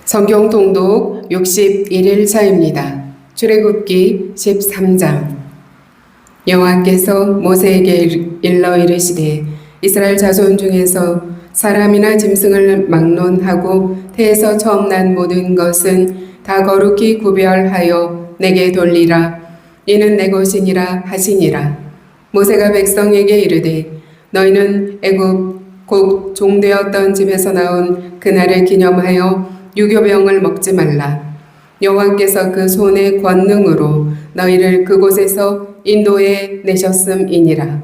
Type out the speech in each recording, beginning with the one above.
성경 통독 61일차입니다. 출애굽기 13장. 여호와께서 모세에게 일러 이르시되 이스라엘 자손 중에서 사람이나 짐승을 막론하고 태에서 처음 난 모든 것은 다 거룩히 구별하여 내게 돌리라. 이는 내 것이니라 하시니라. 모세가 백성에게 이르되 너희는 애굽 곧 종되었던 집에서 나온 그날을 기념하여 유교병을 먹지 말라. 여호와께서 그 손의 권능으로 너희를 그곳에서 인도해 내셨음이니라.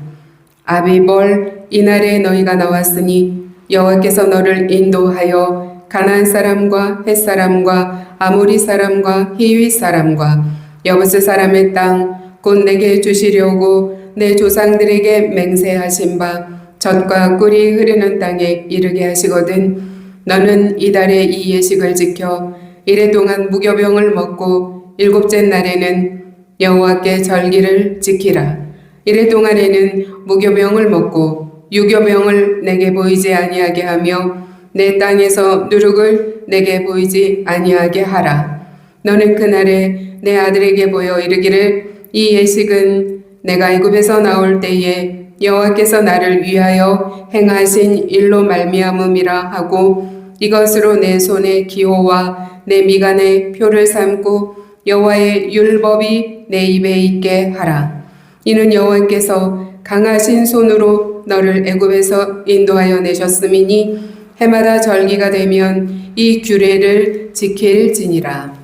아비벌 이날에 너희가 나왔으니 여호와께서 너를 인도하여 가나안 사람과 헷 사람과 아모리 사람과 히윗 사람과 여부스 사람의 땅 곧 내게 주시려고 내 조상들에게 맹세하신 바 젖과 꿀이 흐르는 땅에 이르게 하시거든. 너는 이달에 이 예식을 지켜 이래 동안 무교병을 먹고 일곱째 날에는 여호와께 절기를 지키라. 이래 동안에는 무교병을 먹고 유교병을 내게 보이지 아니하게 하며 내 땅에서 누룩을 내게 보이지 아니하게 하라. 너는 그날에 내 아들에게 보여 이르기를 이 예식은 내가 애굽에서 나올 때에 여호와께서 나를 위하여 행하신 일로 말미암음이라 하고 이것으로 내 손의 기호와 내 미간의 표를 삼고 여호와의 율법이 내 입에 있게 하라. 이는 여호와께서 강하신 손으로 너를 애굽에서 인도하여 내셨음이니 해마다 절기가 되면 이 규례를 지킬지니라.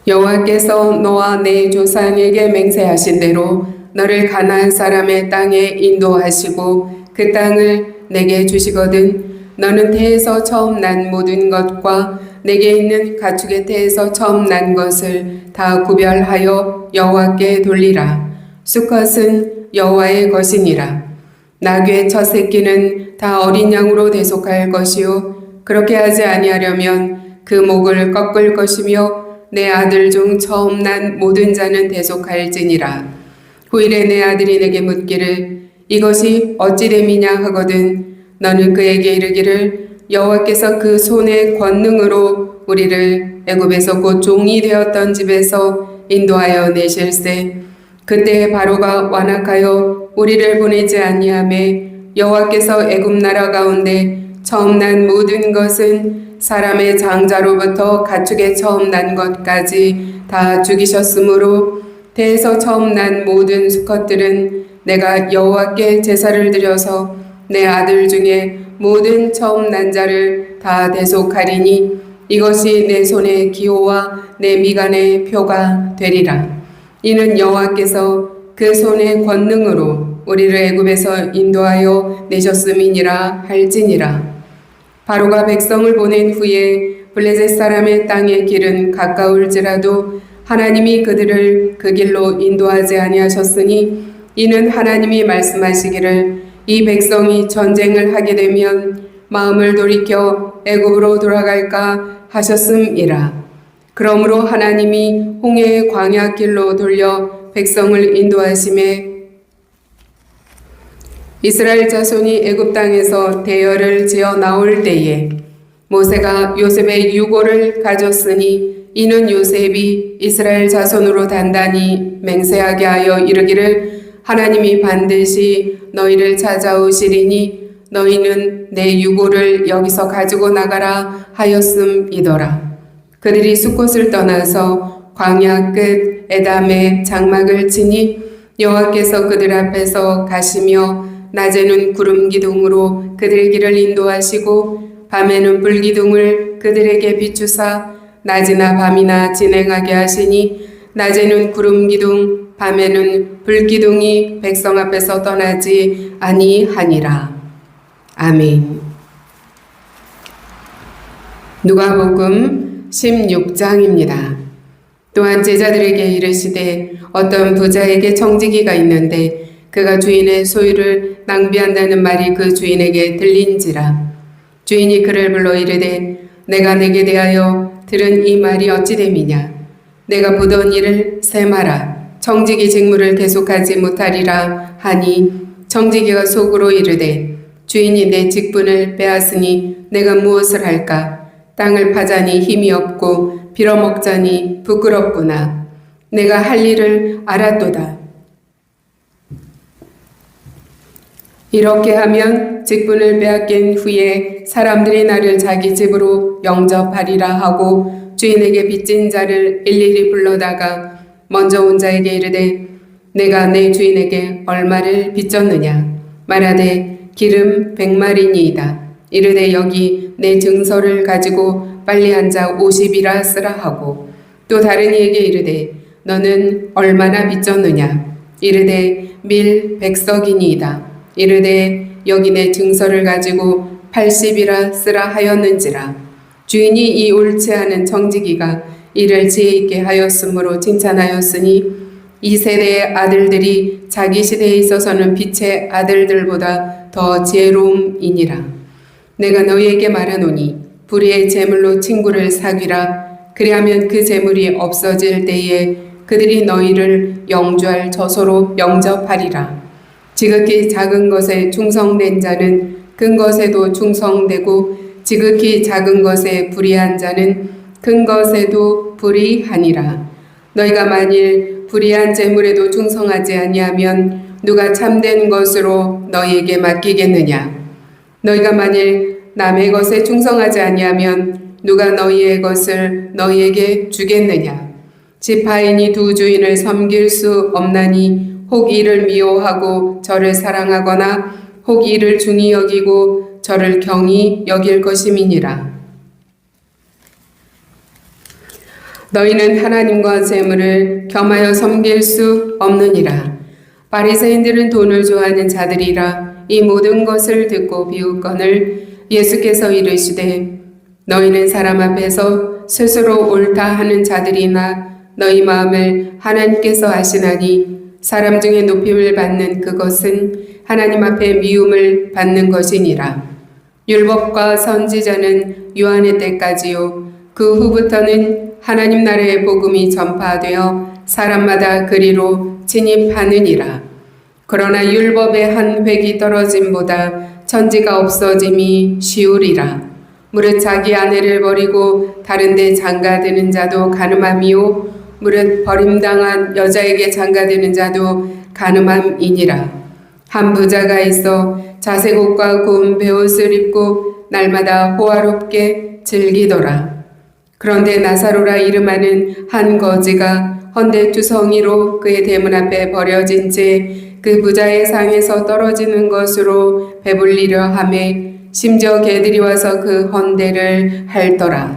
여호와께서 너와 내 조상에게 맹세하신 대로 너를 가나안 사람의 땅에 인도하시고 그 땅을 내게 주시거든. 너는 태에서 처음 난 모든 것과 내게 있는 가축의 태에서 처음 난 것을 다 구별하여 여호와께 돌리라. 수컷은 여호와의 것이니라. 나귀의 첫 새끼는 다 어린 양으로 대속할 것이요 그렇게 하지 아니하려면 그 목을 꺾을 것이며 내 아들 중 처음 난 모든 자는 대속할지니라. 후일에 내 아들이 내게 묻기를 이것이 어찌 됨이냐 하거든 너는 그에게 이르기를 여호와께서 그 손의 권능으로 우리를 애굽에서 곧 종이 되었던 집에서 인도하여 내실세. 그때 바로가 완악하여 우리를 보내지 아니하매 여호와께서 애굽 나라 가운데 처음 난 모든 것은 사람의 장자로부터 가축의 처음 난 것까지 다 죽이셨으므로 태에서 처음 난 모든 수컷들은 내가 여호와께 제사를 드려서 내 아들 중에 모든 처음 난 자를 다 대속하리니 이것이 내 손의 기호와 내 미간의 표가 되리라. 이는 여호와께서 그 손의 권능으로 우리를 애굽에서 인도하여 내셨음이니라 할지니라. 바로가 백성을 보낸 후에 블레셋 사람의 땅의 길은 가까울지라도 하나님이 그들을 그 길로 인도하지 아니하셨으니 이는 하나님이 말씀하시기를 이 백성이 전쟁을 하게 되면 마음을 돌이켜 애굽으로 돌아갈까 하셨음이라. 그러므로 하나님이 홍해의 광야 길로 돌려 백성을 인도하심에 이스라엘 자손이 애굽 땅에서 대열을 지어 나올 때에 모세가 요셉의 유고를 가졌으니 이는 요셉이 이스라엘 자손으로 단단히 맹세하게 하여 이르기를 하나님이 반드시 너희를 찾아오시리니 너희는 내 유고를 여기서 가지고 나가라 하였음이더라. 그들이 숫곳을 떠나서 광야 끝 에담에 장막을 치니 여호와께서 그들 앞에서 가시며 낮에는 구름 기둥으로 그들의 길을 인도하시고 밤에는 불 기둥을 그들에게 비추사 낮이나 밤이나 진행하게 하시니 낮에는 구름 기둥 밤에는 불 기둥이 백성 앞에서 떠나지 아니하니라. 아멘. 누가복음 16장입니다. 또한 제자들에게 이르시되 어떤 부자에게 청지기가 있는데 그가 주인의 소유를 낭비한다는 말이 그 주인에게 들린지라. 주인이 그를 불러 이르되 내가 내게 대하여 들은 이 말이 어찌 됨이냐. 내가 보던 일을 세마라. 청지기 직무를 계속하지 못하리라 하니 청지기가 속으로 이르되 주인이 내 직분을 빼앗으니 내가 무엇을 할까? 땅을 파자니 힘이 없고 빌어먹자니 부끄럽구나. 내가 할 일을 알았도다. 이렇게 하면 직분을 빼앗긴 후에 사람들이 나를 자기 집으로 영접하리라 하고 주인에게 빚진 자를 일일이 불러다가 먼저 온 자에게 이르되 내가 내 주인에게 얼마를 빚졌느냐? 말하되 기름 100마리니이다. 이르되 여기 내 증서를 가지고 빨리 앉아 50이라 쓰라 하고 또 다른 이에게 이르되 너는 얼마나 빚졌느냐? 이르되 밀 100석이니이다. 이르되 여기 내 증서를 가지고 80이라 쓰라 하였는지라. 주인이 이 옳지 않은 청지기가 이를 지혜 있게 하였으므로 칭찬하였으니 이 세대의 아들들이 자기 시대에 있어서는 빛의 아들들보다 더 지혜로움이니라. 내가 너희에게 말하노니 불의의 재물로 친구를 사귀라. 그리하면 그 재물이 없어질 때에 그들이 너희를 영주할 처소로 영접하리라. 지극히 작은 것에 충성된 자는 큰 것에도 충성되고 지극히 작은 것에 불의한 자는 큰 것에도 불의하니라. 너희가 만일 불의한 재물에도 충성하지 아니하면 누가 참된 것으로 너희에게 맡기겠느냐? 너희가 만일 남의 것에 충성하지 아니하면 누가 너희의 것을 너희에게 주겠느냐? 지파인이 두 주인을 섬길 수 없나니 혹 이를 미워하고 저를 사랑하거나 혹 이를 중히 여기고 저를 경히 여길 것임이니라. 너희는 하나님과 재물을 겸하여 섬길 수 없느니라. 바리새인들은 돈을 좋아하는 자들이라. 이 모든 것을 듣고 비웃거늘 예수께서 이르시되 너희는 사람 앞에서 스스로 옳다 하는 자들이나 너희 마음을 하나님께서 아시나니 사람 중에 높임을 받는 그것은 하나님 앞에 미움을 받는 것이니라. 율법과 선지자는 요한의 때까지요 그 후부터는 하나님 나라의 복음이 전파되어 사람마다 그리로 진입하느니라. 그러나 율법의 한 획이 떨어짐보다 천지가 없어짐이 쉬우리라. 무릇 자기 아내를 버리고 다른 데 장가드는 자도 가늠함이요 무릇 버림당한 여자에게 장가드는 자도 가늠함이니라. 한 부자가 있어 자색 옷과 고운 베옷을 입고 날마다 호화롭게 즐기더라. 그런데 나사로라 이름하는 한 거지가 헌데투성이로 그의 대문 앞에 버려진 채 그 부자의 상에서 떨어지는 것으로 배불리려 하매 심지어 개들이 와서 그 헌데를 핥더라.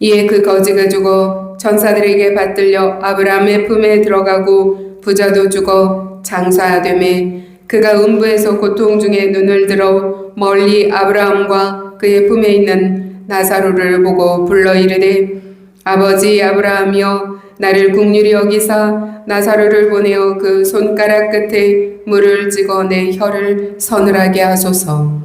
이에 그 거지가 죽어 천사들에게 받들려 아브라함의 품에 들어가고 부자도 죽어 장사되매 그가 음부에서 고통 중에 눈을 들어 멀리 아브라함과 그의 품에 있는 나사로를 보고 불러 이르되 아버지 아브라함이여 나를 긍휼히 여기사 나사로를 보내어 그 손가락 끝에 물을 찍어 내 혀를 서늘하게 하소서.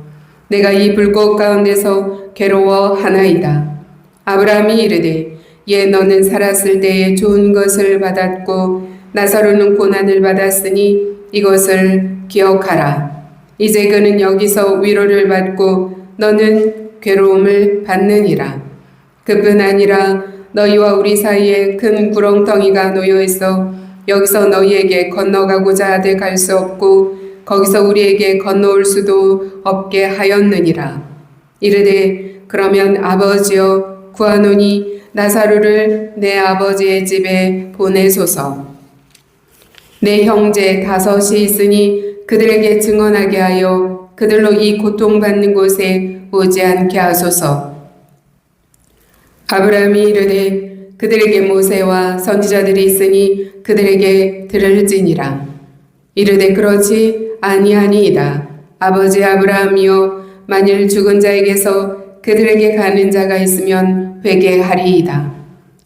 내가 이 불꽃 가운데서 괴로워하나이다. 아브라함이 이르되 예 너는 살았을 때에 좋은 것을 받았고 나사로는 고난을 받았으니 이것을 기억하라. 이제 그는 여기서 위로를 받고 너는 괴로움을 받느니라. 그뿐 아니라 너희와 우리 사이에 큰 구렁텅이가 놓여 있어 여기서 너희에게 건너가고자 하되 갈 수 없고 거기서 우리에게 건너올 수도 없게 하였느니라. 이르되 그러면 아버지여 구하노니 나사로를 내 아버지의 집에 보내소서. 내 형제 5이 있으니 그들에게 증언하게 하여 그들로 이 고통받는 곳에 오지 않게 하소서. 아브라함이 이르되 그들에게 모세와 선지자들이 있으니 그들에게 들을지니라. 이르되 그렇지 아니하니이다. 아버지 아브라함이여 만일 죽은 자에게서 그들에게 가는 자가 있으면 회개하리이다.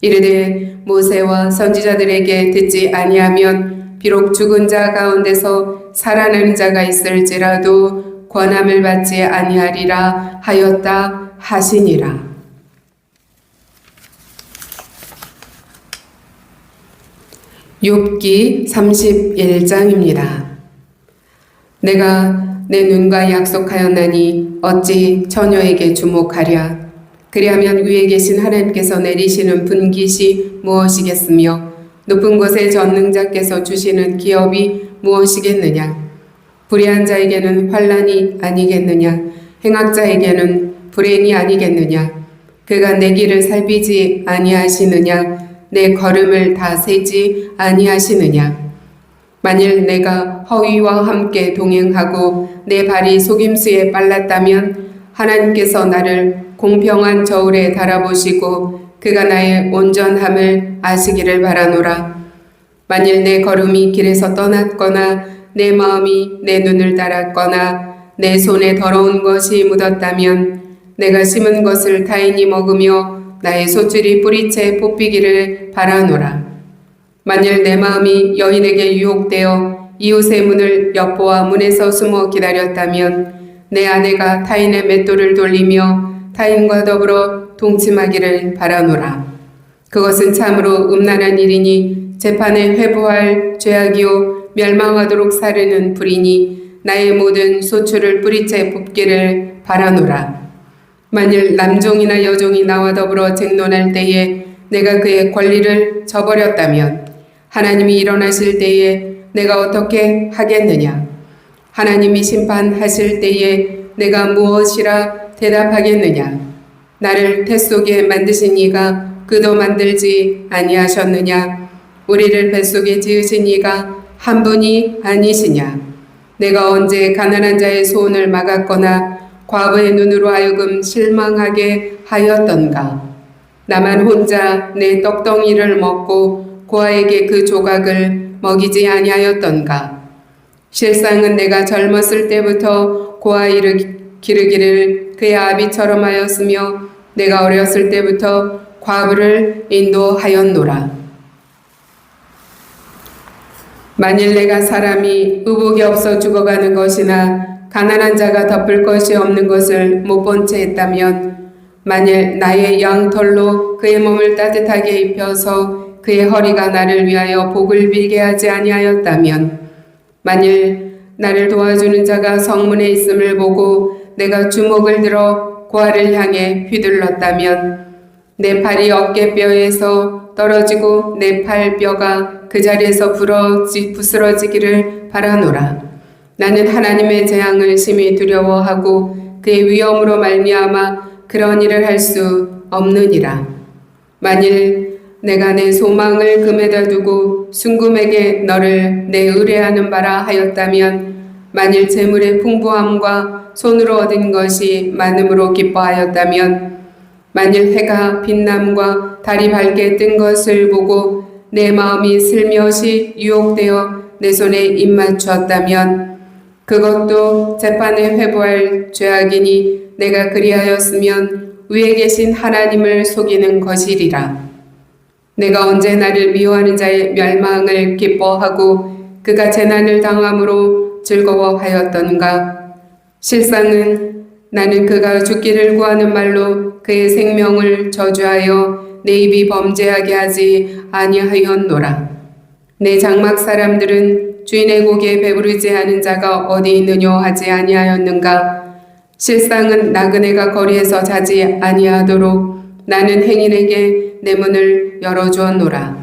이르되 모세와 선지자들에게 듣지 아니하면 비록 죽은 자 가운데서 살아나는 자가 있을지라도 권함을 받지 아니하리라 하였다 하시니라. 욥기 31장입니다. 내가 내 눈과 약속하였나니 어찌 처녀에게 주목하랴. 그리하면 위에 계신 하나님께서 내리시는 분깃이 무엇이겠으며 높은 곳에 전능자께서 주시는 기업이 무엇이겠느냐. 불의한 자에게는 환난이 아니겠느냐. 행악자에게는 불행이 아니겠느냐. 그가 내 길을 살피지 아니하시느냐. 내 걸음을 다 세지 아니하시느냐. 만일 내가 허위와 함께 동행하고 내 발이 속임수에 빨랐다면 하나님께서 나를 공평한 저울에 달아보시고 그가 나의 온전함을 아시기를 바라노라. 만일 내 걸음이 길에서 떠났거나 내 마음이 내 눈을 따랐거나 내 손에 더러운 것이 묻었다면 내가 심은 것을 타인이 먹으며 나의 소출이 뿌리채 뽑히기를 바라노라. 만일 내 마음이 여인에게 유혹되어 이웃의 문을 엿보아 문에서 숨어 기다렸다면 내 아내가 타인의 맷돌을 돌리며 타인과 더불어 동침하기를 바라노라. 그것은 참으로 음란한 일이니 재판에 회부할 죄악이요 멸망하도록 사르는 불이니 나의 모든 소출을 뿌리채 뽑기를 바라노라. 만일 남종이나 여종이 나와 더불어 쟁론할 때에 내가 그의 권리를 저버렸다면 하나님이 일어나실 때에 내가 어떻게 하겠느냐? 하나님이 심판하실 때에 내가 무엇이라 대답하겠느냐? 나를 태 속에 만드신 이가 그도 만들지 아니하셨느냐? 우리를 뱃속에 지으신 이가 한 분이 아니시냐? 내가 언제 가난한 자의 소원을 막았거나 과부의 눈으로 하여금 실망하게 하였던가? 나만 혼자 내 떡덩이를 먹고 고아에게 그 조각을 먹이지 아니하였던가? 실상은 내가 젊었을 때부터 고아 기르기를 그의 아비처럼 하였으며 내가 어렸을 때부터 과부를 인도하였노라. 만일 내가 사람이 의복이 없어 죽어가는 것이나 가난한 자가 덮을 것이 없는 것을 못 본 채 했다면 만일 나의 양털로 그의 몸을 따뜻하게 입혀서 그의 허리가 나를 위하여 복을 빌게 하지 아니하였다면 만일 나를 도와주는 자가 성문에 있음을 보고 내가 주먹을 들어 고아를 향해 휘둘렀다면 내 팔이 어깨뼈에서 떨어지고 내 팔뼈가 그 자리에서 부스러지기를 바라노라. 나는 하나님의 재앙을 심히 두려워하고 그의 위엄으로 말미암아 그런 일을 할 수 없느니라. 만일 내가 내 소망을 금에다 두고 순금에게 너를 내 의뢰하는 바라 하였다면 만일 재물의 풍부함과 손으로 얻은 것이 많음으로 기뻐하였다면 만일 해가 빛남과 달이 밝게 뜬 것을 보고 내 마음이 슬며시 유혹되어 내 손에 입맞추었다면 그것도 재판에 회부할 죄악이니 내가 그리하였으면 위에 계신 하나님을 속이는 것이리라. 내가 언제 나를 미워하는 자의 멸망을 기뻐하고 그가 재난을 당함으로 즐거워하였던가? 실상은 나는 그가 죽기를 구하는 말로 그의 생명을 저주하여 내 입이 범죄하게 하지 아니하였노라. 내 장막 사람들은 주인의 고기에 배부르지 않은 자가 어디 있느뇨 하지 아니하였는가? 실상은 나그네가 거리에서 자지 아니하도록 나는 행인에게 내 문을 열어주었노라.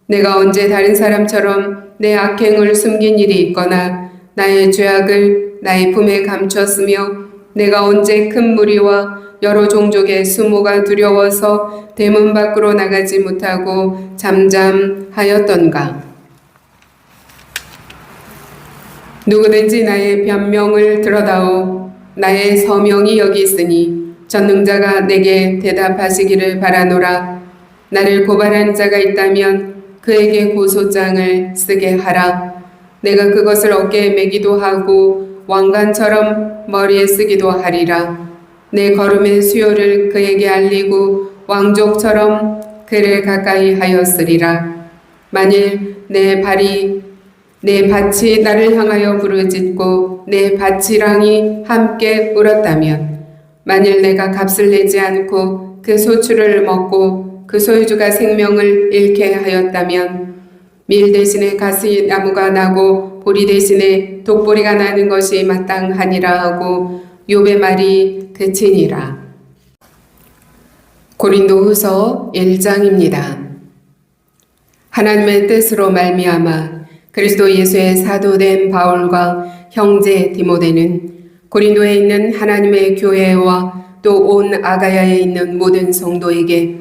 내가 언제 다른 사람처럼 내 악행을 숨긴 일이 있거나 나의 죄악을 나의 품에 감췄으며 내가 언제 큰 무리와 여러 종족의 수모가 두려워서 대문 밖으로 나가지 못하고 잠잠하였던가? 누구든지 나의 변명을 들어다오. 나의 서명이 여기 있으니 전능자가 내게 대답하시기를 바라노라. 나를 고발하는 자가 있다면 그에게 고소장을 쓰게 하라. 내가 그것을 어깨에 매기도 하고 왕관처럼 머리에 쓰기도 하리라. 내 걸음의 수요를 그에게 알리고 왕족처럼 그를 가까이 하였으리라. 만일 내 밭이 나를 향하여 부르짖고 내 밭이랑이 함께 울었다면 만일 내가 값을 내지 않고 그 소출을 먹고 그 소유주가 생명을 잃게 하였다면 밀 대신에 가시나무가 나고 보리 대신에 독보리가 나는 것이 마땅하니라 하고 욥의 말이 그치니라. 고린도후서 1장입니다. 하나님의 뜻으로 말미암아 그리스도 예수의 사도된 바울과 형제 디모데는 고린도에 있는 하나님의 교회와 또 온 아가야에 있는 모든 성도에게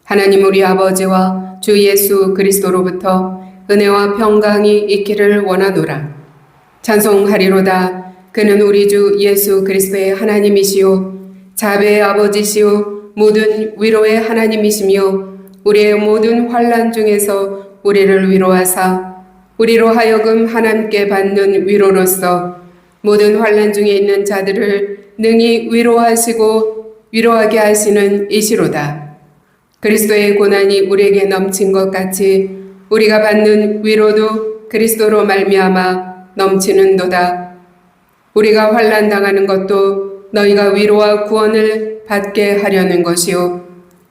하나님 우리 아버지와 주 예수 그리스도로부터 은혜와 평강이 있기를 원하노라. 찬송하리로다. 그는 우리 주 예수 그리스도의 하나님이시요 자비의 아버지시요 모든 위로의 하나님이시며 우리의 모든 환난 중에서 우리를 위로하사 우리로 하여금 하나님께 받는 위로로서 모든 환난 중에 있는 자들을 능히 위로하시고 위로하게 하시는 이시로다. 그리스도의 고난이 우리에게 넘친 것 같이 우리가 받는 위로도 그리스도로 말미암아 넘치는도다. 우리가 환난 당하는 것도 너희가 위로와 구원을 받게 하려는 것이요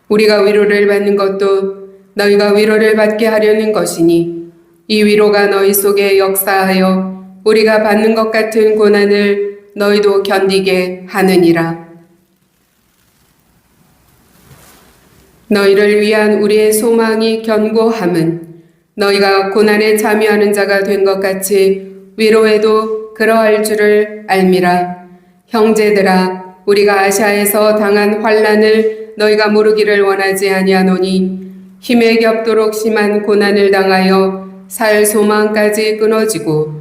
우리가 위로를 받는 것도 너희가 위로를 받게 하려는 것이니 이 위로가 너희 속에 역사하여 우리가 받는 것 같은 고난을 너희도 견디게 하느니라. 너희를 위한 우리의 소망이 견고함은 너희가 고난에 참여하는 자가 된 것 같이 위로에도 그러할 줄을 알미라. 형제들아, 우리가 아시아에서 당한 환난을 너희가 모르기를 원하지 아니하노니 힘에 겹도록 심한 고난을 당하여 살 소망까지 끊어지고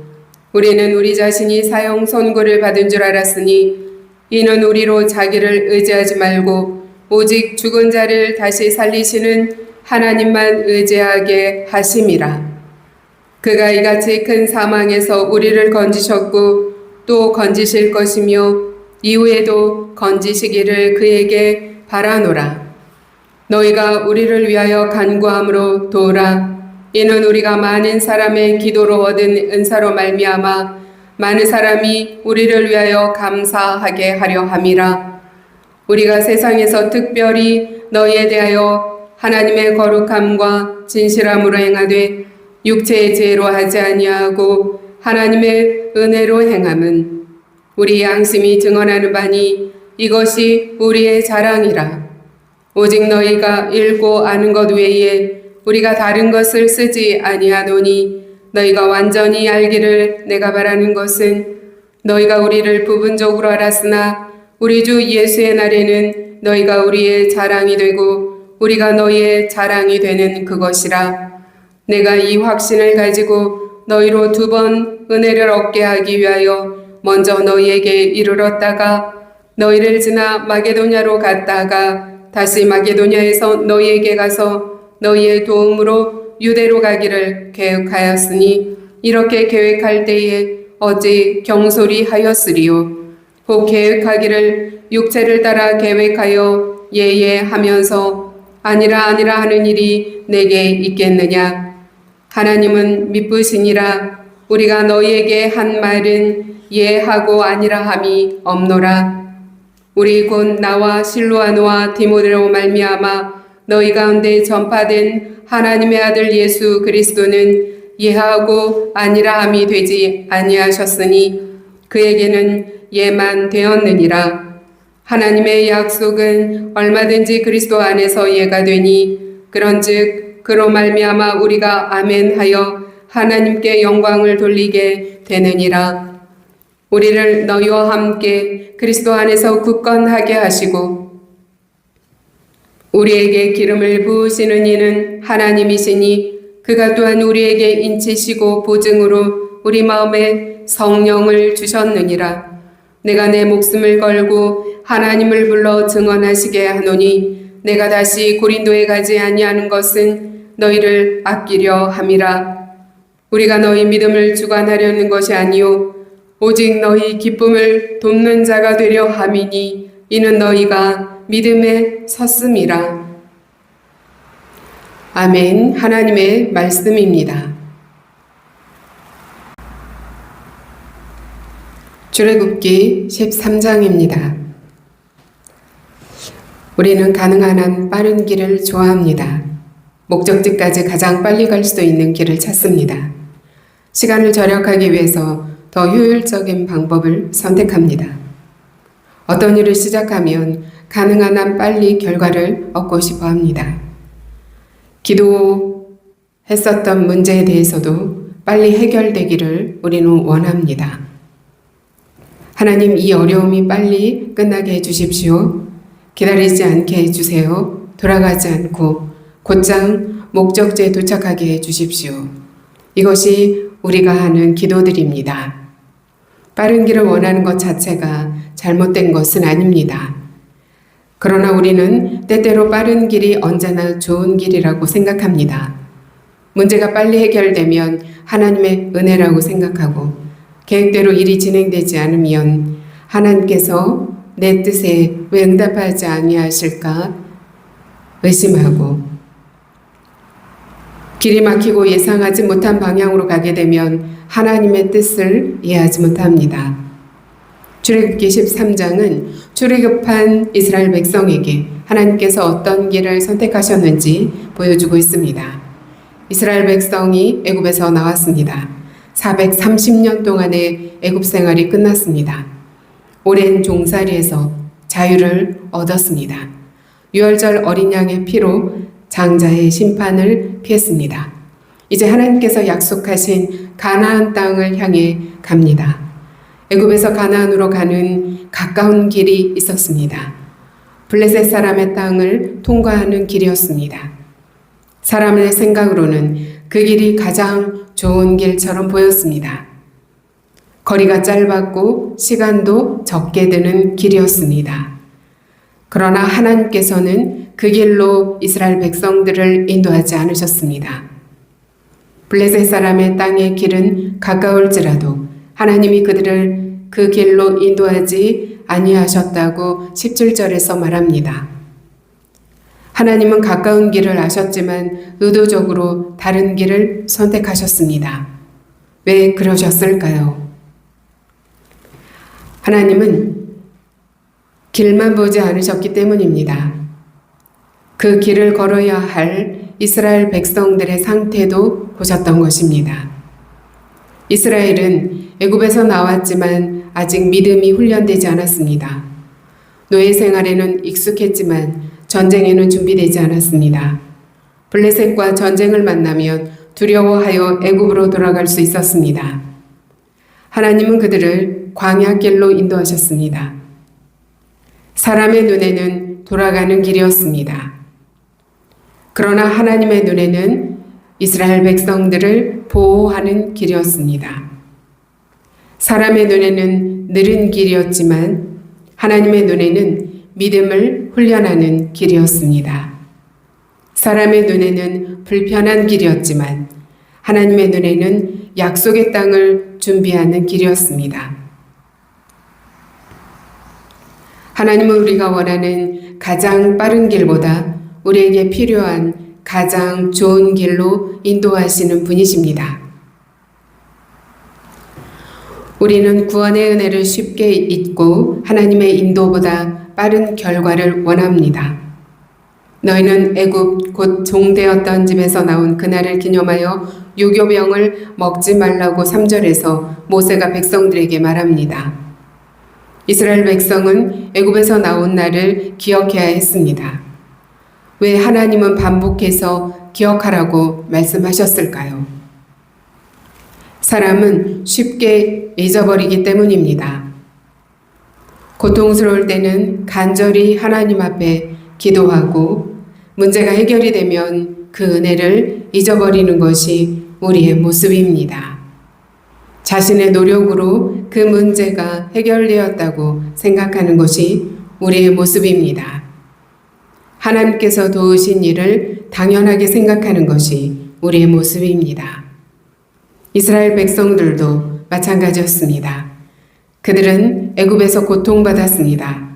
우리는 우리 자신이 사형 선고를 받은 줄 알았으니 이는 우리로 자기를 의지하지 말고 오직 죽은 자를 다시 살리시는 하나님만 의지하게 하심이라. 그가 이같이 큰 사망에서 우리를 건지셨고 또 건지실 것이며 이후에도 건지시기를 그에게 바라노라. 너희가 우리를 위하여 간구함으로 도우라. 이는 우리가 많은 사람의 기도로 얻은 은사로 말미암아 많은 사람이 우리를 위하여 감사하게 하려 함이라. 우리가 세상에서 특별히 너희에 대하여 하나님의 거룩함과 진실함으로 행하되 육체의 지혜로 하지 아니하고 하나님의 은혜로 행함은 우리 양심이 증언하는 바니 이것이 우리의 자랑이라. 오직 너희가 읽고 아는 것 외에 우리가 다른 것을 쓰지 아니하노니 너희가 완전히 알기를 내가 바라는 것은 너희가 우리를 부분적으로 알았으나 우리 주 예수의 날에는 너희가 우리의 자랑이 되고 우리가 너희의 자랑이 되는 그것이라. 내가 이 확신을 가지고 너희로 2번 은혜를 얻게 하기 위하여 먼저 너희에게 이르렀다가 너희를 지나 마게도냐로 갔다가 다시 마게도냐에서 너희에게 가서 너희의 도움으로 유대로 가기를 계획하였으니 이렇게 계획할 때에 어찌 경솔히 하였으리요. 혹 계획하기를 육체를 따라 계획하여 예하면서 아니라 하는 일이 내게 있겠느냐. 하나님은 미쁘시니라. 우리가 너희에게 한 말은 예하고 아니라 함이 없노라. 우리 곧 나와 실로아노와 디모데로 말미암아 너희 가운데 전파된 하나님의 아들 예수 그리스도는 예하고 아니라 함이 되지 아니하셨으니 그에게는 예만 되었느니라. 하나님의 약속은 얼마든지 그리스도 안에서 예가 되니 그런즉 그로 말미암아 우리가 아멘하여 하나님께 영광을 돌리게 되느니라. 우리를 너희와 함께 그리스도 안에서 굳건하게 하시고 우리에게 기름을 부으시는 이는 하나님이시니 그가 또한 우리에게 인치시고 보증으로 우리 마음에 성령을 주셨느니라. 내가 내 목숨을 걸고 하나님을 불러 증언하시게 하노니 내가 다시 고린도에 가지 아니하는 것은 너희를 아끼려 함이라. 우리가 너희 믿음을 주관하려는 것이 아니요 오직 너희 기쁨을 돕는 자가 되려 함이니 이는 너희가 믿음에 섰음이라. 아멘. 하나님의 말씀입니다. 출애굽기 13장입니다. 우리는 가능한 한 빠른 길을 좋아합니다. 목적지까지 가장 빨리 갈 수 있는 길을 찾습니다. 시간을 절약하기 위해서 더 효율적인 방법을 선택합니다. 어떤 일을 시작하면 가능한 한 빨리 결과를 얻고 싶어 합니다. 기도했었던 문제에 대해서도 빨리 해결되기를 우리는 원합니다. 하나님, 이 어려움이 빨리 끝나게 해주십시오. 기다리지 않게 해주세요. 돌아가지 않고 곧장 목적지에 도착하게 해주십시오. 이것이 우리가 하는 기도들입니다. 빠른 길을 원하는 것 자체가 잘못된 것은 아닙니다. 그러나 우리는 때때로 빠른 길이 언제나 좋은 길이라고 생각합니다. 문제가 빨리 해결되면 하나님의 은혜라고 생각하고 계획대로 일이 진행되지 않으면 하나님께서 내 뜻에 왜 응답하지 아니하실까 의심하고 길이 막히고 예상하지 못한 방향으로 가게 되면 하나님의 뜻을 이해하지 못합니다. 출애굽기 13장은 출애굽한 이스라엘 백성에게 하나님께서 어떤 길을 선택하셨는지 보여주고 있습니다. 이스라엘 백성이 애굽에서 나왔습니다. 430년 동안의 애굽 생활이 끝났습니다. 오랜 종살이에서 자유를 얻었습니다. 유월절 어린 양의 피로 장자의 심판을 피했습니다. 이제 하나님께서 약속하신 가나안 땅을 향해 갑니다. 애굽에서 가나안으로 가는 가까운 길이 있었습니다. 블레셋 사람의 땅을 통과하는 길이었습니다. 사람의 생각으로는 그 길이 가장 좋은 길처럼 보였습니다. 거리가 짧았고 시간도 적게 드는 길이었습니다. 그러나 하나님께서는 그 길로 이스라엘 백성들을 인도하지 않으셨습니다. 블레셋 사람의 땅의 길은 가까울지라도 하나님이 그들을 그 길로 인도하지 아니하셨다고 17절에서 말합니다. 하나님은 가까운 길을 아셨지만 의도적으로 다른 길을 선택하셨습니다. 왜 그러셨을까요? 하나님은 길만 보지 않으셨기 때문입니다. 그 길을 걸어야 할 이스라엘 백성들의 상태도 보셨던 것입니다. 이스라엘은 애굽에서 나왔지만 아직 믿음이 훈련되지 않았습니다. 노예 생활에는 익숙했지만 전쟁에는 준비되지 않았습니다. 블레셋과 전쟁을 만나면 두려워하여 애굽으로 돌아갈 수 있었습니다. 하나님은 그들을 광야길로 인도하셨습니다. 사람의 눈에는 돌아가는 길이었습니다. 그러나 하나님의 눈에는 이스라엘 백성들을 보호하는 길이었습니다. 사람의 눈에는 느린 길이었지만 하나님의 눈에는 믿음을 훈련하는 길이었습니다. 사람의 눈에는 불편한 길이었지만 하나님의 눈에는 약속의 땅을 준비하는 길이었습니다. 하나님은 우리가 원하는 가장 빠른 길보다 우리에게 필요한 가장 좋은 길로 인도하시는 분이십니다. 우리는 구원의 은혜를 쉽게 잊고 하나님의 인도보다 빠른 결과를 원합니다. 너희는 애굽 곧 종되었던 집에서 나온 그날을 기념하여 유교병을 먹지 말라고 3절에서 모세가 백성들에게 말합니다. 이스라엘 백성은 애굽에서 나온 날을 기억해야 했습니다. 왜 하나님은 반복해서 기억하라고 말씀하셨을까요? 사람은 쉽게 잊어버리기 때문입니다. 고통스러울 때는 간절히 하나님 앞에 기도하고 문제가 해결이 되면 그 은혜를 잊어버리는 것이 우리의 모습입니다. 자신의 노력으로 그 문제가 해결되었다고 생각하는 것이 우리의 모습입니다. 하나님께서 도우신 일을 당연하게 생각하는 것이 우리의 모습입니다. 이스라엘 백성들도 마찬가지였습니다. 그들은 애굽에서 고통받았습니다.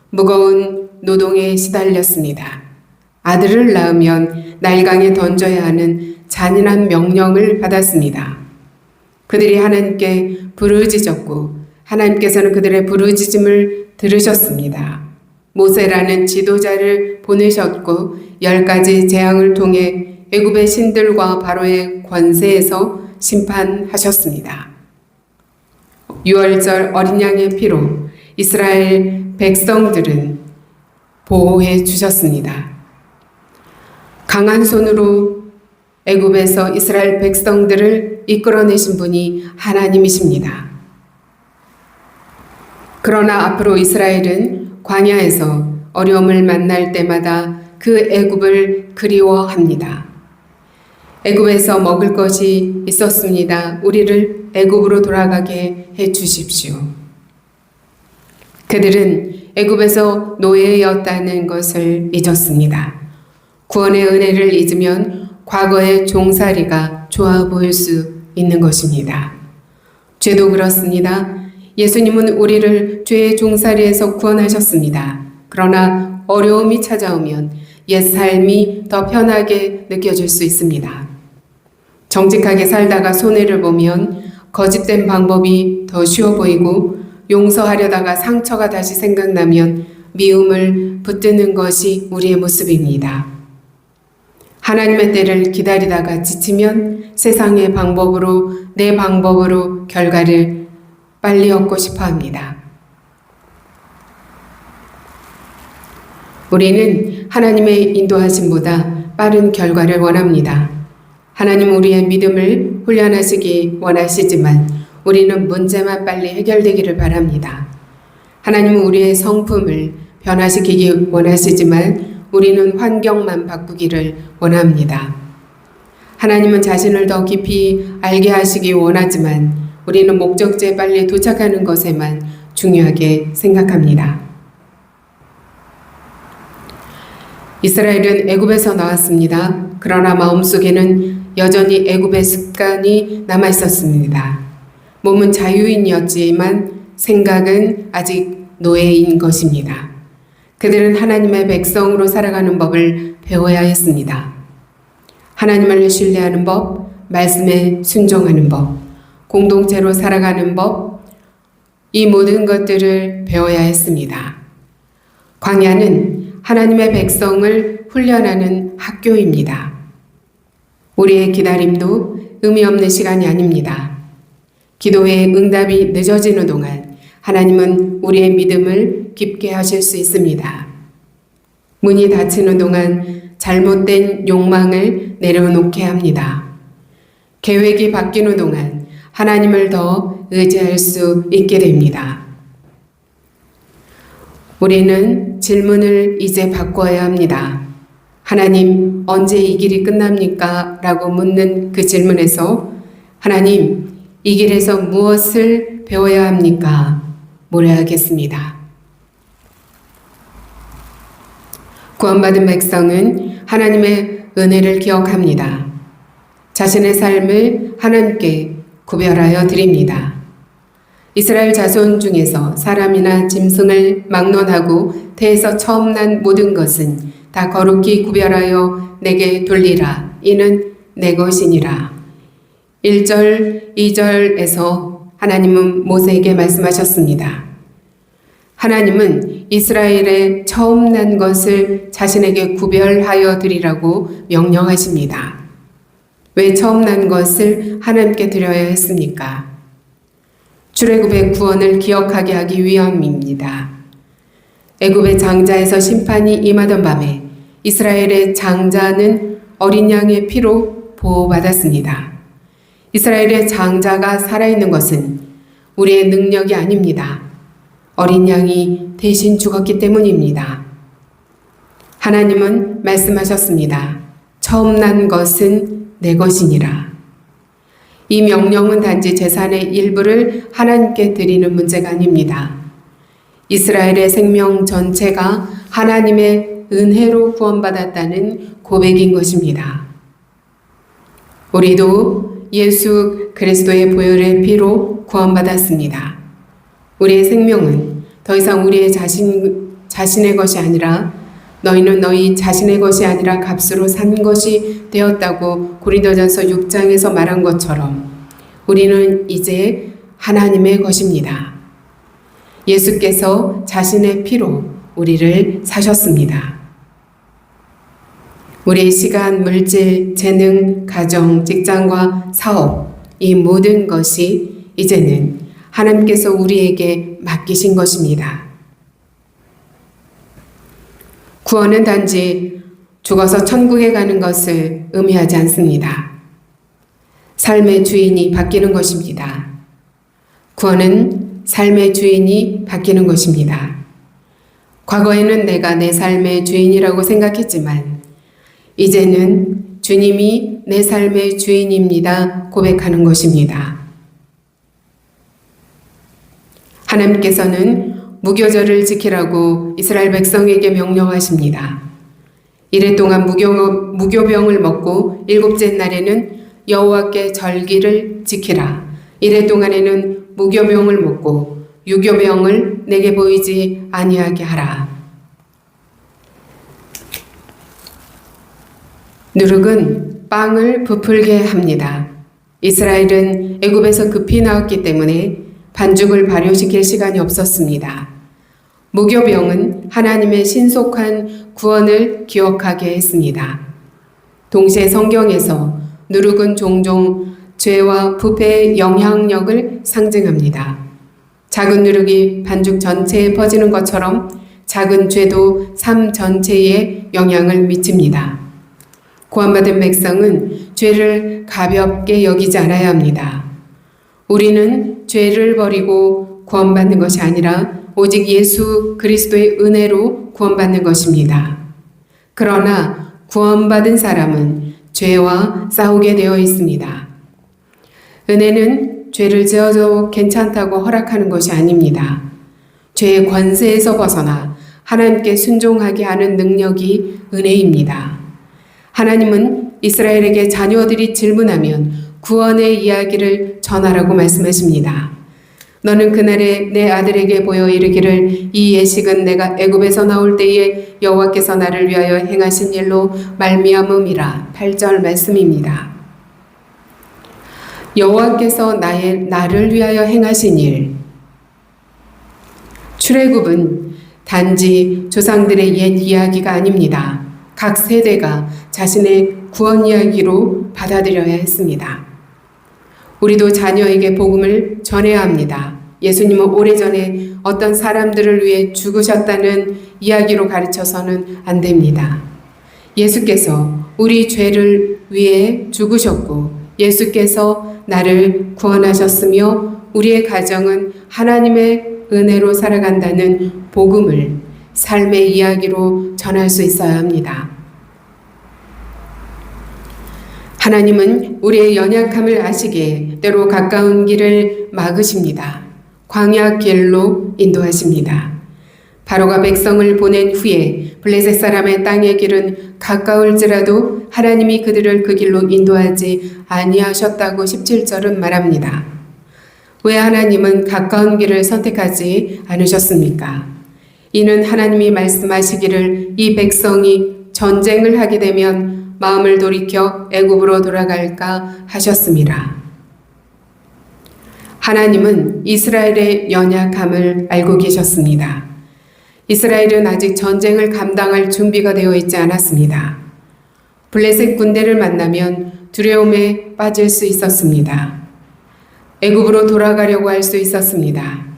무거운 노동에 시달렸습니다. 아들을 낳으면 나일강에 던져야 하는 잔인한 명령을 받았습니다. 그들이 하나님께 부르짖었고 하나님께서는 그들의 부르짖음을 들으셨습니다. 모세라는 지도자를 보내셨고 10가지 재앙을 통해 애굽의 신들과 바로의 권세에서 심판하셨습니다. 유월절 어린 양의 피로 이스라엘 백성들은 보호해 주셨습니다. 강한 손으로 애굽에서 이스라엘 백성들을 이끌어내신 분이 하나님이십니다. 그러나 앞으로 이스라엘은 광야에서 어려움을 만날 때마다 그 애굽을 그리워합니다. 애굽에서 먹을 것이 있었습니다. 우리를 애굽으로 돌아가게 해 주십시오. 그들은 애굽에서 노예였다는 것을 잊었습니다. 구원의 은혜를 잊으면 과거의 종살이가 좋아 보일 수 있는 것입니다. 죄도 그렇습니다. 예수님은 우리를 죄의 종살이에서 구원하셨습니다. 그러나 어려움이 찾아오면 옛 삶이 더 편하게 느껴질 수 있습니다. 정직하게 살다가 손해를 보면 거짓된 방법이 더 쉬워 보이고 용서하려다가 상처가 다시 생각나면 미움을 붙드는 것이 우리의 모습입니다. 하나님의 때를 기다리다가 지치면 세상의 방법으로 내 방법으로 결과를 빨리 얻고 싶어 합니다. 우리는 하나님의 인도하심보다 빠른 결과를 원합니다. 하나님 우리의 믿음을 훈련하시기 원하시지만 우리는 문제만 빨리 해결되기를 바랍니다. 하나님은 우리의 성품을 변화시키기 원하시지만 우리는 환경만 바꾸기를 원합니다. 하나님은 자신을 더 깊이 알게 하시기 원하지만 우리는 목적지에 빨리 도착하는 것에만 중요하게 생각합니다. 이스라엘은 애굽에서 나왔습니다. 그러나 마음속에는 여전히 애굽의 습관이 남아 있었습니다. 몸은 자유인이었지만 생각은 아직 노예인 것입니다. 그들은 하나님의 백성으로 살아가는 법을 배워야 했습니다. 하나님을 신뢰하는 법, 말씀에 순종하는 법, 공동체로 살아가는 법, 이 모든 것들을 배워야 했습니다. 광야는 하나님의 백성을 훈련하는 학교입니다. 우리의 기다림도 의미 없는 시간이 아닙니다. 기도의 응답이 늦어지는 동안 하나님은 우리의 믿음을 깊게 하실 수 있습니다. 문이 닫히는 동안 잘못된 욕망을 내려놓게 합니다. 계획이 바뀌는 동안 하나님을 더 의지할 수 있게 됩니다. 우리는 질문을 이제 바꿔야 합니다. 하나님, 언제 이 길이 끝납니까? 라고 묻는 그 질문에서 하나님, 이 길에서 무엇을 배워야 합니까? 물어야겠습니다. 구원받은 백성은 하나님의 은혜를 기억합니다. 자신의 삶을 하나님께 구별하여 드립니다. 이스라엘 자손 중에서 사람이나 짐승을 막론하고 태에서 처음 난 모든 것은 다 거룩히 구별하여 내게 돌리라. 이는 내 것이니라. 1절, 2절에서 하나님은 모세에게 말씀하셨습니다. 하나님은 이스라엘의 처음 난 것을 자신에게 구별하여 드리라고 명령하십니다. 왜 처음 난 것을 하나님께 드려야 했습니까? 출애굽의 구원을 기억하게 하기 위함입니다. 애굽의 장자에서 심판이 임하던 밤에 이스라엘의 장자는 어린 양의 피로 보호받았습니다. 이스라엘의 장자가 살아있는 것은 우리의 능력이 아닙니다. 어린 양이 대신 죽었기 때문입니다. 하나님은 말씀하셨습니다. 처음 난 것은 내 것이니라. 이 명령은 단지 재산의 일부를 하나님께 드리는 문제가 아닙니다. 이스라엘의 생명 전체가 하나님의 은혜로 구원받았다는 고백인 것입니다. 우리도 예수 그리스도의 보혈의 피로 구원받았습니다. 우리의 생명은 더 이상 우리의 자신의 것이 아니라 너희는 너희 자신의 것이 아니라 값으로 산 것이 되었다고 고린도전서 6장에서 말한 것처럼 우리는 이제 하나님의 것입니다. 예수께서 자신의 피로 우리를 사셨습니다. 우리의 시간, 물질, 재능, 가정, 직장과 사업, 이 모든 것이 이제는 하나님께서 우리에게 맡기신 것입니다. 구원은 단지 죽어서 천국에 가는 것을 의미하지 않습니다. 삶의 주인이 바뀌는 것입니다. 구원은 삶의 주인이 바뀌는 것입니다. 과거에는 내가 내 삶의 주인이라고 생각했지만 이제는 주님이 내 삶의 주인입니다 고백하는 것입니다. 하나님께서는 무교절을 지키라고 이스라엘 백성에게 명령하십니다. 이래 동안 무교병을 먹고 일곱째 날에는 여호와께 절기를 지키라. 이래 동안에는 무교병을 먹고 유교병을 내게 보이지 아니하게 하라. 누룩은 빵을 부풀게 합니다. 이스라엘은 애굽에서 급히 나왔기 때문에 반죽을 발효시킬 시간이 없었습니다. 무교병은 하나님의 신속한 구원을 기억하게 했습니다. 동시에 성경에서 누룩은 종종 죄와 부패의 영향력을 상징합니다. 작은 누룩이 반죽 전체에 퍼지는 것처럼 작은 죄도 삶 전체에 영향을 미칩니다. 구원받은 백성은 죄를 가볍게 여기지 않아야 합니다. 우리는 죄를 버리고 구원받는 것이 아니라 오직 예수 그리스도의 은혜로 구원받는 것입니다. 그러나 구원받은 사람은 죄와 싸우게 되어 있습니다. 은혜는 죄를 지어도 괜찮다고 허락하는 것이 아닙니다. 죄의 권세에서 벗어나 하나님께 순종하게 하는 능력이 은혜입니다. 하나님은 이스라엘에게 자녀들이 질문하면 구원의 이야기를 전하라고 말씀하십니다. 너는 그날에 내 아들에게 보여 이르기를 이 예식은 내가 애굽에서 나올 때에 여호와께서 나를 위하여 행하신 일로 말미암음이라. 8절 말씀입니다. 여호와께서 나를 위하여 행하신 일. 출애굽은 단지 조상들의 옛 이야기가 아닙니다. 각 세대가 자신의 구원 이야기로 받아들여야 했습니다. 우리도 자녀에게 복음을 전해야 합니다. 예수님은 오래전에 어떤 사람들을 위해 죽으셨다는 이야기로 가르쳐서는 안 됩니다. 예수께서 우리 죄를 위해 죽으셨고 예수께서 나를 구원하셨으며 우리의 가정은 하나님의 은혜로 살아간다는 복음을 삶의 이야기로 전할 수 있어야 합니다. 하나님은 우리의 연약함을 아시기에 때로 가까운 길을 막으십니다. 광야 길로 인도하십니다. 바로가 백성을 보낸 후에 블레셋 사람의 땅의 길은 가까울지라도 하나님이 그들을 그 길로 인도하지 아니하셨다고 17절은 말합니다. 왜 하나님은 가까운 길을 선택하지 않으셨습니까? 이는 하나님이 말씀하시기를 이 백성이 전쟁을 하게 되면 마음을 돌이켜 애굽으로 돌아갈까 하셨습니다. 하나님은 이스라엘의 연약함을 알고 계셨습니다. 이스라엘은 아직 전쟁을 감당할 준비가 되어 있지 않았습니다. 블레셋 군대를 만나면 두려움에 빠질 수 있었습니다. 애굽으로 돌아가려고 할 수 있었습니다.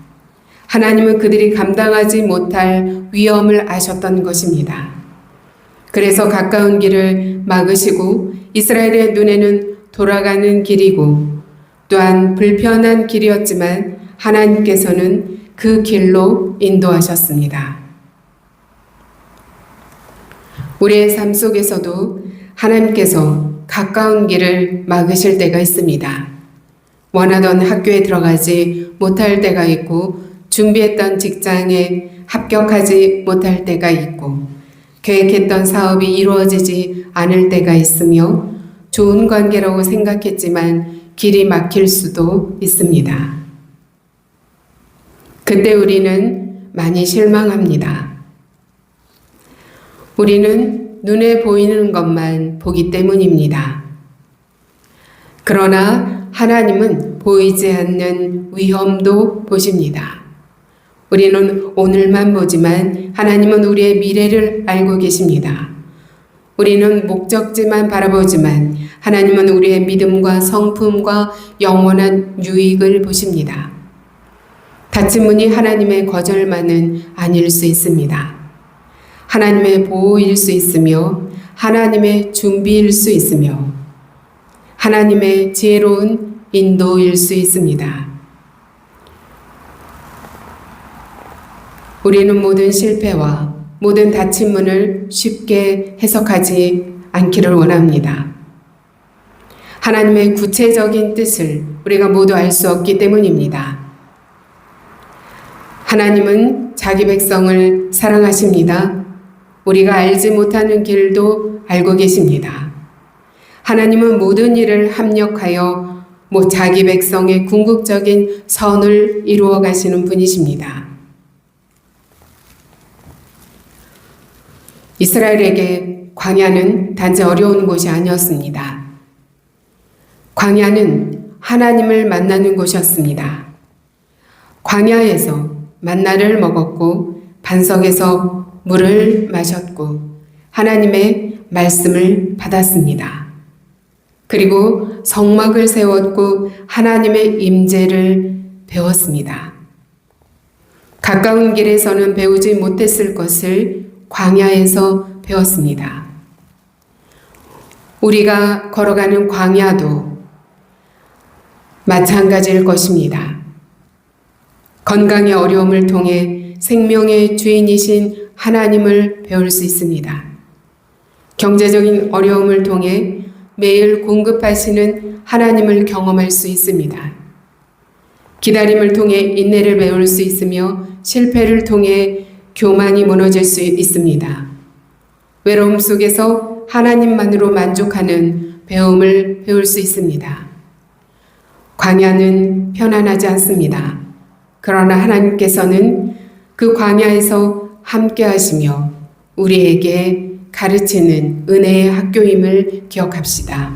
하나님은 그들이 감당하지 못할 위험을 아셨던 것입니다. 그래서 가까운 길을 막으시고 이스라엘의 눈에는 돌아가는 길이고 또한 불편한 길이었지만 하나님께서는 그 길로 인도하셨습니다. 우리의 삶 속에서도 하나님께서 가까운 길을 막으실 때가 있습니다. 원하던 학교에 들어가지 못할 때가 있고 준비했던 직장에 합격하지 못할 때가 있고 계획했던 사업이 이루어지지 않을 때가 있으며 좋은 관계라고 생각했지만 길이 막힐 수도 있습니다. 그때 우리는 많이 실망합니다. 우리는 눈에 보이는 것만 보기 때문입니다. 그러나 하나님은 보이지 않는 위험도 보십니다. 우리는 오늘만 보지만 하나님은 우리의 미래를 알고 계십니다. 우리는 목적지만 바라보지만 하나님은 우리의 믿음과 성품과 영원한 유익을 보십니다. 닫힌 문이 하나님의 거절만은 아닐 수 있습니다. 하나님의 보호일 수 있으며 하나님의 준비일 수 있으며 하나님의 지혜로운 인도일 수 있습니다. 우리는 모든 실패와 모든 닫힌 문을 쉽게 해석하지 않기를 원합니다. 하나님의 구체적인 뜻을 우리가 모두 알 수 없기 때문입니다. 하나님은 자기 백성을 사랑하십니다. 우리가 알지 못하는 길도 알고 계십니다. 하나님은 모든 일을 합력하여 자기 백성의 궁극적인 선을 이루어 가시는 분이십니다. 이스라엘에게 광야는 단지 어려운 곳이 아니었습니다. 광야는 하나님을 만나는 곳이었습니다. 광야에서 만나를 먹었고 반석에서 물을 마셨고 하나님의 말씀을 받았습니다. 그리고 성막을 세웠고 하나님의 임재를 배웠습니다. 가까운 길에서는 배우지 못했을 것을 광야에서 배웠습니다. 우리가 걸어가는 광야도 마찬가지일 것입니다. 건강의 어려움을 통해 생명의 주인이신 하나님을 배울 수 있습니다. 경제적인 어려움을 통해 매일 공급하시는 하나님을 경험할 수 있습니다. 기다림을 통해 인내를 배울 수 있으며 실패를 통해 교만이 무너질 수 있습니다. 외로움 속에서 하나님만으로 만족하는 배움을 배울 수 있습니다. 광야는 편안하지 않습니다. 그러나 하나님께서는 그 광야에서 함께 하시며 우리에게 가르치는 은혜의 학교임을 기억합시다.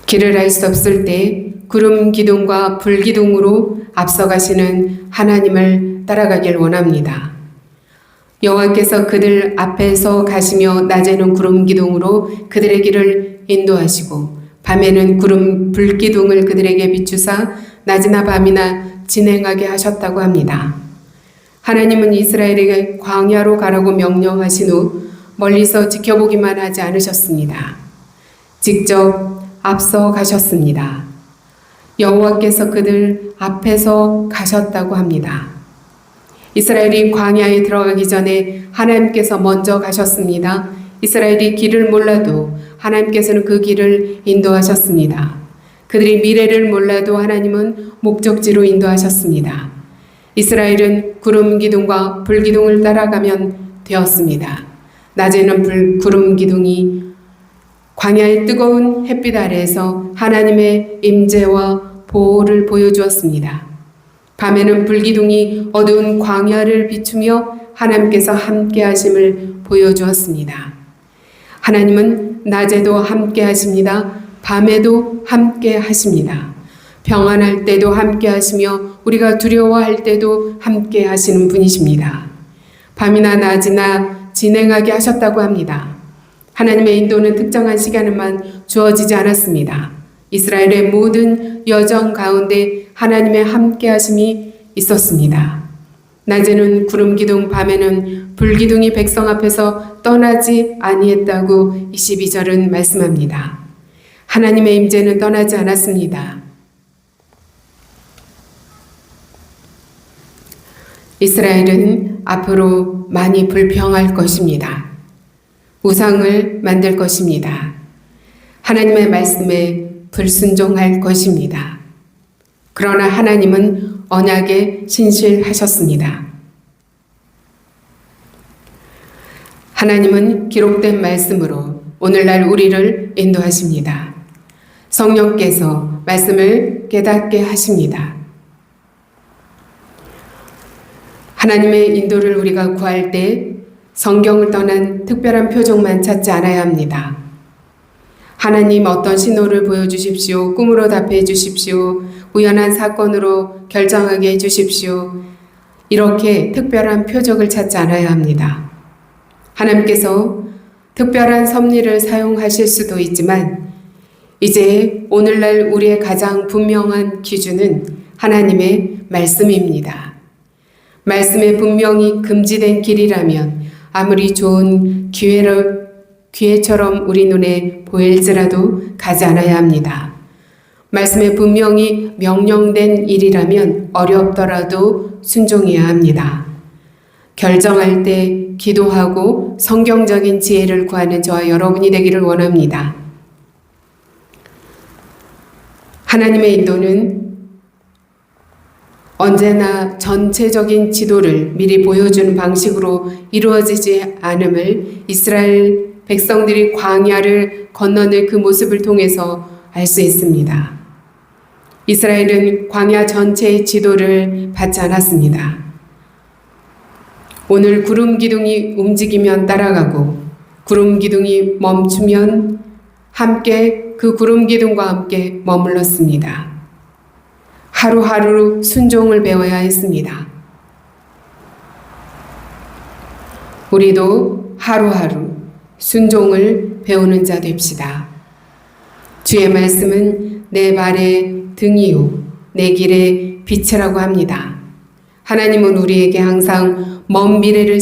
길을 알 수 없을 때 구름 기둥과 불 기둥으로 앞서가시는 하나님을 따라가길 원합니다. 여호와께서 그들 앞에서 가시며 낮에는 구름 기둥으로 그들의 길을 인도하시고 밤에는 불 기둥을 그들에게 비추사 낮이나 밤이나 진행하게 하셨다고 합니다. 하나님은 이스라엘에게 광야로 가라고 명령하신 후 멀리서 지켜보기만 하지 않으셨습니다. 직접 앞서 가셨습니다. 여호와께서 그들 앞에서 가셨다고 합니다. 이스라엘이 광야에 들어가기 전에 하나님께서 먼저 가셨습니다. 이스라엘이 길을 몰라도 하나님께서는 그 길을 인도하셨습니다. 그들이 미래를 몰라도 하나님은 목적지로 인도하셨습니다. 이스라엘은 구름 기둥과 불 기둥을 따라가면 되었습니다. 낮에는 구름 기둥이 광야의 뜨거운 햇빛 아래에서 하나님의 임재와 보호를 보여주었습니다. 밤에는 불 기둥이 어두운 광야를 비추며 하나님께서 함께 하심을 보여주었습니다. 하나님은 낮에도 함께 하십니다. 밤에도 함께 하십니다. 평안할 때도 함께 하시며 우리가 두려워할 때도 함께 하시는 분이십니다. 밤이나 낮이나 진행하게 하셨다고 합니다. 하나님의 인도는 특정한 시간에만 주어지지 않았습니다. 이스라엘의 모든 여정 가운데 하나님의 함께 하심이 있었습니다. 낮에는 구름 기둥, 밤에는 불 기둥이 백성 앞에서 떠나지 아니했다고 22절은 말씀합니다. 하나님의 임재는 떠나지 않았습니다. 이스라엘은 앞으로 많이 불평할 것입니다. 우상을 만들 것입니다. 하나님의 말씀에 불순종할 것입니다. 그러나 하나님은 언약에 신실하셨습니다. 하나님은 기록된 말씀으로 오늘날 우리를 인도하십니다. 성령께서 말씀을 깨닫게 하십니다. 하나님의 인도를 우리가 구할 때 성경을 떠난 특별한 표적만 찾지 않아야 합니다. 하나님 어떤 신호를 보여주십시오. 꿈으로 답해 주십시오. 우연한 사건으로 결정하게 해주십시오. 이렇게 특별한 표적을 찾지 않아야 합니다. 하나님께서 특별한 섭리를 사용하실 수도 있지만 이제 오늘날 우리의 가장 분명한 기준은 하나님의 말씀입니다. 말씀에 분명히 금지된 길이라면 아무리 좋은 기회처럼 우리 눈에 보일지라도 가지 않아야 합니다. 말씀에 분명히 명령된 일이라면 어렵더라도 순종해야 합니다. 결정할 때 기도하고 성경적인 지혜를 구하는 저와 여러분이 되기를 원합니다. 하나님의 인도는 언제나 전체적인 지도를 미리 보여주는 방식으로 이루어지지 않음을 이스라엘 백성들이 광야를 건너는 그 모습을 통해서 알 수 있습니다. 이스라엘은 광야 전체의 지도를 받지 않았습니다. 오늘 구름 기둥이 움직이면 따라가고 구름 기둥이 멈추면 함께 그 구름 기둥과 함께 머물렀습니다. 하루하루 순종을 배워야 했습니다. 우리도 하루하루 순종을 배우는 자 됩시다. 주의 말씀은 내 발의 등이요 내 길의 빛이라고 합니다. 하나님은 우리에게 항상 먼 미래를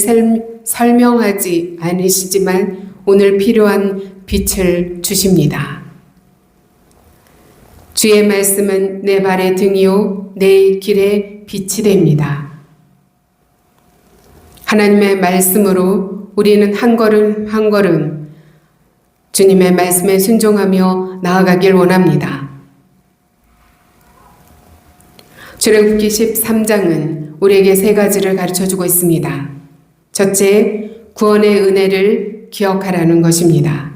설명하지 않으시지만 오늘 필요한 빛을 주십니다. 주의 말씀은 내 발의 등이요 내 길의 빛이 됩니다. 하나님의 말씀으로 우리는 한 걸음 한 걸음 주님의 말씀에 순종하며 나아가길 원합니다. 출애굽기 13장은 우리에게 세 가지를 가르쳐주고 있습니다. 첫째, 구원의 은혜를 기억하라는 것입니다.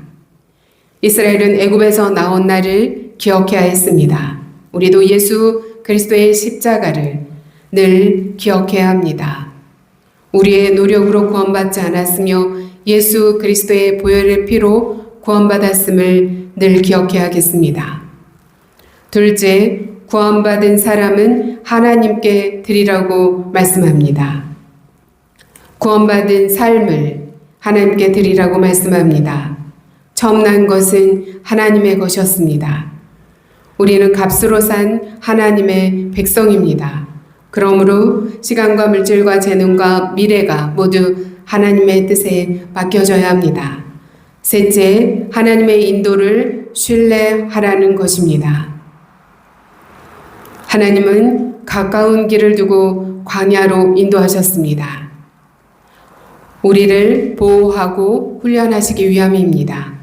이스라엘은 애굽에서 나온 날을 기억해야 했습니다. 우리도 예수 그리스도의 십자가를 늘 기억해야 합니다. 우리의 노력으로 구원받지 않았으며 예수 그리스도의 보혈의 피로 구원받았음을 늘 기억해야겠습니다. 둘째, 구원받은 사람은 하나님께 드리라고 말씀합니다. 구원받은 삶을 하나님께 드리라고 말씀합니다. 처음 난 것은 하나님의 것이었습니다. 우리는 값으로 산 하나님의 백성입니다. 그러므로 시간과 물질과 재능과 미래가 모두 하나님의 뜻에 맡겨져야 합니다. 셋째, 하나님의 인도를 신뢰하라는 것입니다. 하나님은 가까운 길을 두고 광야로 인도하셨습니다. 우리를 보호하고 훈련하시기 위함입니다.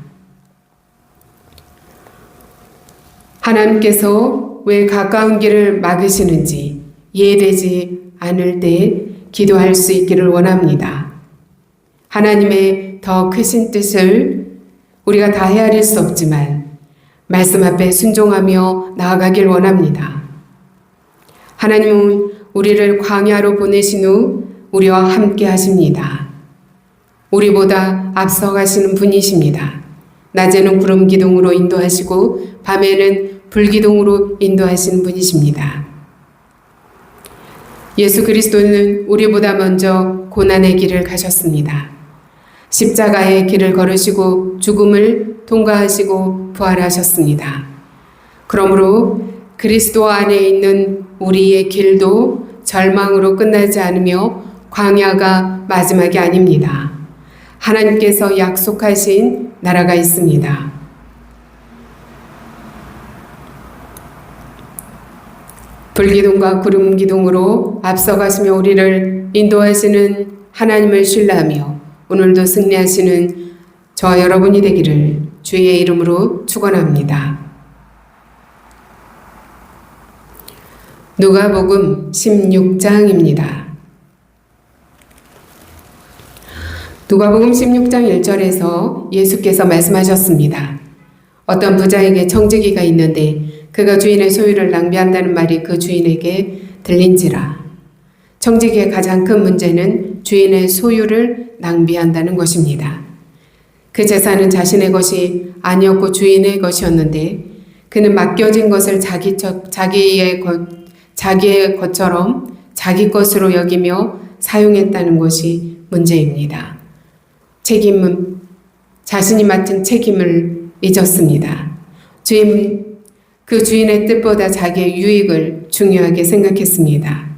하나님께서 왜 가까운 길을 막으시는지 이해되지 않을 때 기도할 수 있기를 원합니다. 하나님의 더 크신 뜻을 우리가 다 헤아릴 수 없지만 말씀 앞에 순종하며 나아가길 원합니다. 하나님은 우리를 광야로 보내신 후 우리와 함께 하십니다. 우리보다 앞서가시는 분이십니다. 낮에는 구름 기둥으로 인도하시고 밤에는 불 기둥으로 인도하시는 분이십니다. 예수 그리스도는 우리보다 먼저 고난의 길을 가셨습니다. 십자가의 길을 걸으시고 죽음을 통과하시고 부활하셨습니다. 그러므로 그리스도 안에 있는 우리의 길도 절망으로 끝나지 않으며 광야가 마지막이 아닙니다. 하나님께서 약속하신 나라가 있습니다. 불기둥과 구름기둥으로 앞서가시며 우리를 인도하시는 하나님을 신뢰하며 오늘도 승리하시는 저와 여러분이 되기를 주의 이름으로 축원합니다. 누가복음 16장입니다. 누가복음 16장 1절에서 예수께서 말씀하셨습니다. 어떤 부자에게 청지기가 있는데 그가 주인의 소유를 낭비한다는 말이 그 주인에게 들린지라. 청지기의 가장 큰 문제는 주인의 소유를 낭비한다는 것입니다. 그 재산은 자신의 것이 아니었고 주인의 것이었는데 그는 맡겨진 것을 자기의 것처럼 자기 것으로 여기며 사용했다는 것이 문제입니다. 책임은 자신이 맡은 책임을 잊었습니다. 주인은 그 주인의 뜻보다 자기의 유익을 중요하게 생각했습니다.